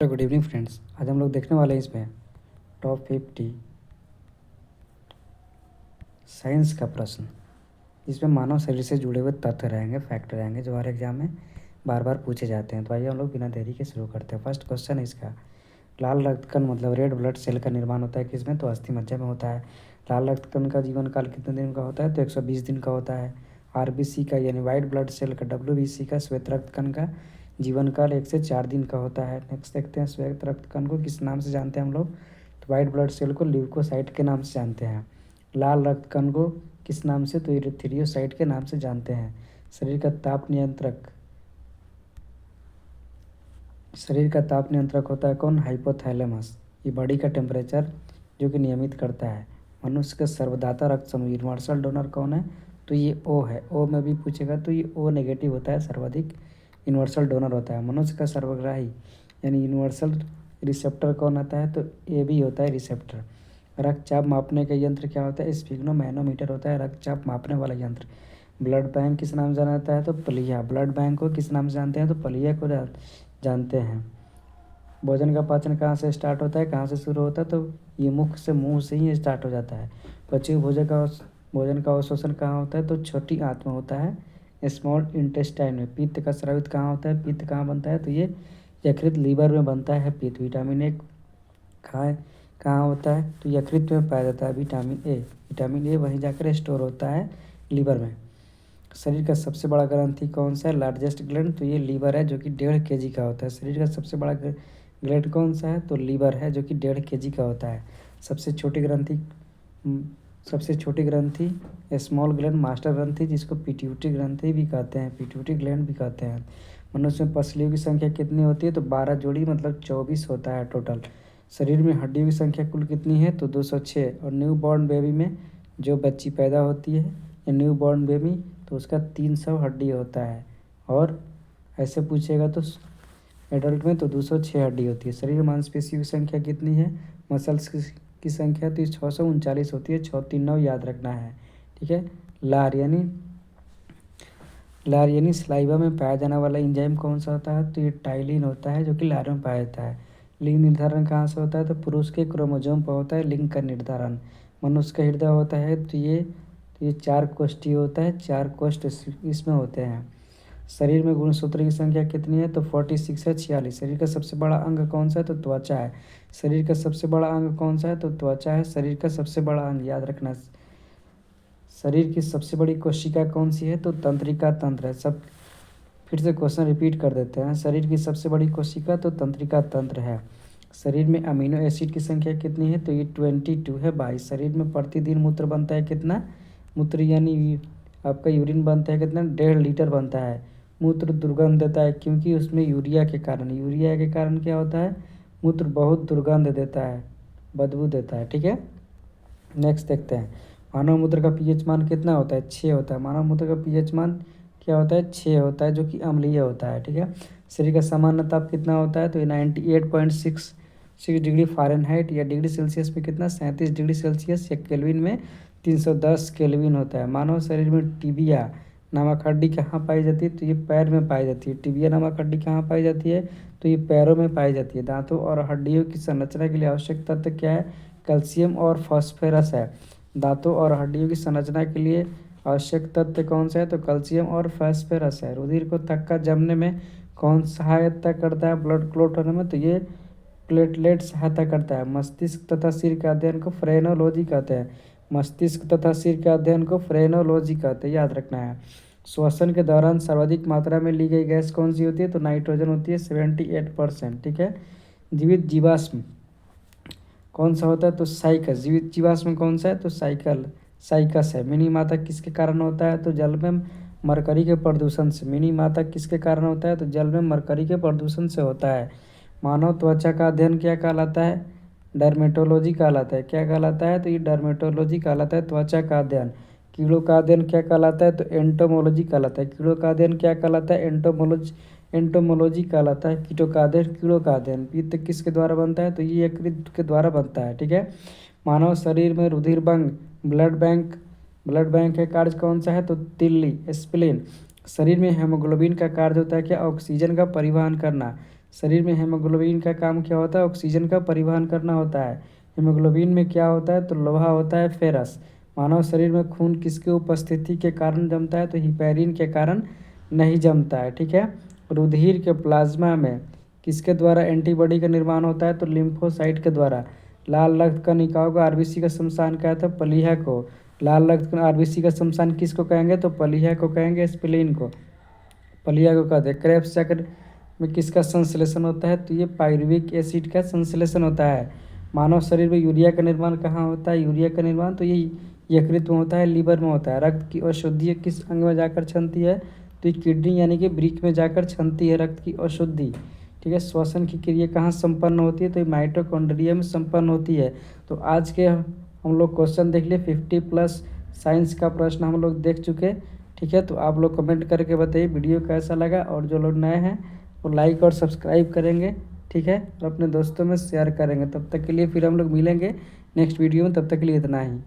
Hello good evening friends. आज हम लोग देखने वाले हैं इसमें टॉप 50 साइंस का प्रश्न, जिसमें मानव शरीर से जुड़े हुए तथ्य रहेंगे, फैक्ट रहेंगे, जो हर एग्जाम में बार बार पूछे जाते हैं। तो आइए हम लोग बिना देरी के शुरू करते हैं। फर्स्ट क्वेश्चन है इसका, लाल रक्तकण मतलब रेड ब्लड सेल का निर्माण होता है किसमें? तो अस्थि मज्जा में होता है। लाल रक्तकण का जीवन काल कितने दिन का होता है? तो 120 दिन का होता है। आरबीसी का यानी वाइट ब्लड सेल का, डब्ल्यूबीसी का, श्वेत रक्तकण का जीवन काल 1 से 4 दिन का होता है। नेक्स्ट देखते हैं, श्वेत रक्तकण को किस नाम से जानते हैं हम लोग? तो वाइट ब्लड सेल को ल्यूकोसाइट के नाम से जानते हैं। लाल रक्तकण को किस नाम से? तो इरिथ्रियोसाइट के नाम से जानते हैं। शरीर का ताप नियंत्रक शरीर का ताप नियंत्रक होता है कौन? हाइपोथैलेमस। ये बॉडी का टेम्परेचर जो कि नियमित करता है। मनुष्य का सर्वदाता रक्त समूह यूनिवर्सल डोनर कौन है? तो ये ओ है। ओ में भी पूछेगा तो ये ओ नेगेटिव होता है, सर्वाधिक यूनिवर्सल डोनर होता है। मनुष्य का सर्वग्राही यानी यूनिवर्सल रिसेप्टर कौन आता है? तो ए भी होता है रिसेप्टर। रक्तचाप मापने का यंत्र क्या होता है? स्फिग्नोमैनोमीटर होता है रक्तचाप मापने वाला यंत्र। ब्लड बैंक किस नाम से जाना जाता है? तो प्लीहा। ब्लड बैंक को किस नाम से जानते हैं? तो प्लीहा को जानते हैं। भोजन का पाचन कहाँ से स्टार्ट होता है, कहाँ से शुरू होता है? तो ये मुंह से ही स्टार्ट हो जाता है। पचे हुए भोजन का अवशोषण कहाँ होता है? तो छोटी आंत में होता है, स्मॉल इंटेस्टाइन में। पित्त का स्रावित कहाँ होता है? पित्त कहाँ बनता है? तो ये यकृत लीवर में बनता है पित्त। विटामिन ए कहाँ होता है? तो यकृत में पाया जाता है विटामिन ए वहीं जाकर स्टोर होता है लीवर में। शरीर का सबसे बड़ा ग्रंथि कौन सा है? लार्जेस्ट ग्लैंड, तो ये लीवर है जो कि 1.5 kg का होता है। शरीर का सबसे बड़ा ग्लैंड कौन सा है? तो लीवर है जो कि 1.5 kg का होता है। सबसे छोटी ग्रंथि सबसे छोटी ग्रंथि स्मॉल ग्लैंड मास्टर ग्रंथि, जिसको पिट्यूटरी ग्रंथि भी कहते हैं, पिट्यूटरी ग्लैंड भी कहते हैं। मनुष्य में पसलियों की संख्या कितनी होती है? तो 12 जोड़ी मतलब 24 होता है टोटल। शरीर में हड्डियों की संख्या कुल कितनी है? तो 206। और न्यू बॉर्न बेबी में जो बच्ची पैदा होती है या न्यू बॉर्न बेबी, तो उसका 300 हड्डी होता है। और ऐसे पूछेगा तो एडल्ट में तो 206 हड्डी होती है। शरीर मांसपेशियों की संख्या कितनी है? मसल्स की संख्या तो 639 होती है। 639 याद रखना है, ठीक है। लार यानी स्लाइवा में पाया जाने वाला एंजाइम कौन सा होता है? तो ये टाइलिन होता है जो कि लार में पाया जाता है। लिंग निर्धारण कहाँ से होता है? तो पुरुष के क्रोमोजोम पर होता है लिंग का निर्धारण। मनुष्य का हृदय होता है तो ये 4 कोष्ठी होता है, 4 कोष्ठ इसमें होते हैं। शरीर में गुणसूत्र की संख्या कितनी है? तो 46 है, 46। शरीर का सबसे बड़ा अंग कौन सा है? तो त्वचा है। शरीर का सबसे बड़ा अंग कौन सा है? तो त्वचा है शरीर का सबसे बड़ा अंग, याद रखना। शरीर की सबसे बड़ी कोशिका कौन सी है? तो तंत्रिका तंत्र है। सब फिर से क्वेश्चन रिपीट कर देते हैं। शरीर की सबसे बड़ी कोशिका तो तंत्रिका तंत्र है। शरीर में अमीनो एसिड की संख्या कितनी है? तो ये 22 है, 22। शरीर में प्रतिदिन मूत्र बनता है कितना? मूत्र यानी आपका यूरिन बनता है कितना? 1.5 लीटर बनता है। मूत्र दुर्गंध देता है क्योंकि उसमें यूरिया के कारण क्या होता है? मूत्र बहुत दुर्गंध देता है, बदबू देता है, ठीक है। नेक्स्ट देखते हैं, मानव मूत्र का पीएच मान कितना होता है? 6 होता है। मानव मूत्र का पीएच मान क्या होता है? 6 होता है, जो कि अम्लीय होता है, ठीक है। शरीर का सामान्य ताप कितना होता है? तो ये 98.66 डिग्री फ़ारेनहाइट या डिग्री सेल्सियस में कितना? 37 डिग्री सेल्सियस या केल्विन में 310 केल्विन होता है। मानव शरीर में टिबिया नामक हड्डी कहाँ पाई जाती है? तो ये पैर में पाई जाती है। टिबिया नामक हड्डी कहाँ पाई जाती है? तो ये पैरों में पाई जाती है। दांतों और हड्डियों की संरचना के लिए आवश्यक तत्व क्या है? कैल्शियम और फास्फोरस है। दांतों और हड्डियों की संरचना के लिए आवश्यक तत्व कौन सा है? तो कैल्शियम और फास्फोरस है। रुधिर को थक्का जमने में कौन सहायता करता है? ब्लड क्लॉट होने में, तो ये प्लेटलेट सहायता करता है। मस्तिष्क तथा सिर के अध्ययन को फ्रेनोलॉजी कहते हैं। मस्तिष्क तथा सिर के अध्ययन को फ्रेनोलॉजी कहते हैं, याद रखना है। श्वसन के दौरान सर्वाधिक मात्रा में ली गई गैस कौन सी होती है? तो नाइट्रोजन होती है, 78%, ठीक है। जीवित जीवाश्म कौन सा होता है? तो साइकस। जीवित जीवाश्म कौन सा है? तो साइकस है। मिनी माता किसके कारण होता है? तो जल में मरकरी के प्रदूषण से। मिनी माता किसके कारण होता है? तो जल में मरकरी के प्रदूषण से होता है। मानव त्वचा का अध्ययन क्या कहलाता है? डर्मेटोलॉजी कहलाता है। क्या कहलाता है? तो ये डर्मेटोलॉजी कहलाता है, त्वचा का अध्ययन। कीड़ों का अध्ययन क्या कहलाता है? तो एंटोमोलॉजी कहलाता है। कीड़ों का अध्ययन क्या कहलाता है? एंटोमोलॉजी कहलाता है। कीटों का अध्ययन, कीड़ों का अध्ययन। पित्त किसके द्वारा बनता है? तो ये यकृत के द्वारा बनता है, ठीक है। मानव शरीर में रुधिर बैंक ब्लड बैंक है, कार्य कौन सा है? तो तिल्ली, स्प्लीन। शरीर में हेमोग्लोबिन का कार्य होता है क्या? ऑक्सीजन का परिवहन करना। शरीर में हीमोग्लोबिन का काम क्या होता है? ऑक्सीजन का परिवहन करना होता है। हीमोग्लोबिन में क्या होता है? तो लोहा होता है, फेरस। मानव शरीर में खून किसकी उपस्थिति के कारण जमता है? तो हिपैरिन के कारण नहीं जमता है, ठीक है। रुधिर के प्लाज्मा में किसके द्वारा एंटीबॉडी का निर्माण होता है? तो लिम्फोसाइट के द्वारा। लाल रक्त कणिकाओं को आरबीसी का शमशान कहते हैं? प्लीहा को। लाल रक्त आरबीसी का शमशान किसको कहेंगे? तो प्लीहा को कहेंगे, स्प्लीन को। प्लीहा को कहते हैं। क्रेब्स चक्र में किसका संश्लेषण होता है? तो ये पायरुविक एसिड का संश्लेषण होता है। मानव शरीर में यूरिया का निर्माण कहाँ होता है? यूरिया का निर्माण तो ये यकृत में होता है, लीवर में होता है। रक्त की अशुद्धि किस अंग में जाकर छनती है? तो ये किडनी यानी कि वृक्क में जाकर छनती है रक्त की अशुद्धि, ठीक है। श्वसन की क्रिया कहाँ संपन्न होती है? तो ये माइटोकॉन्ड्रिया में संपन्न होती है। तो आज के हम लोग क्वेश्चन देख लिए 50+ साइंस का प्रश्न हम लोग देख चुके, ठीक है। तो आप लोग कमेंट करके बताइए वीडियो कैसा लगा, और जो लोग नए हैं वो लाइक और सब्सक्राइब करेंगे, ठीक है, और अपने दोस्तों में शेयर करेंगे। तब तक के लिए फिर हम लोग मिलेंगे नेक्स्ट वीडियो में, तब तक के लिए इतना ही।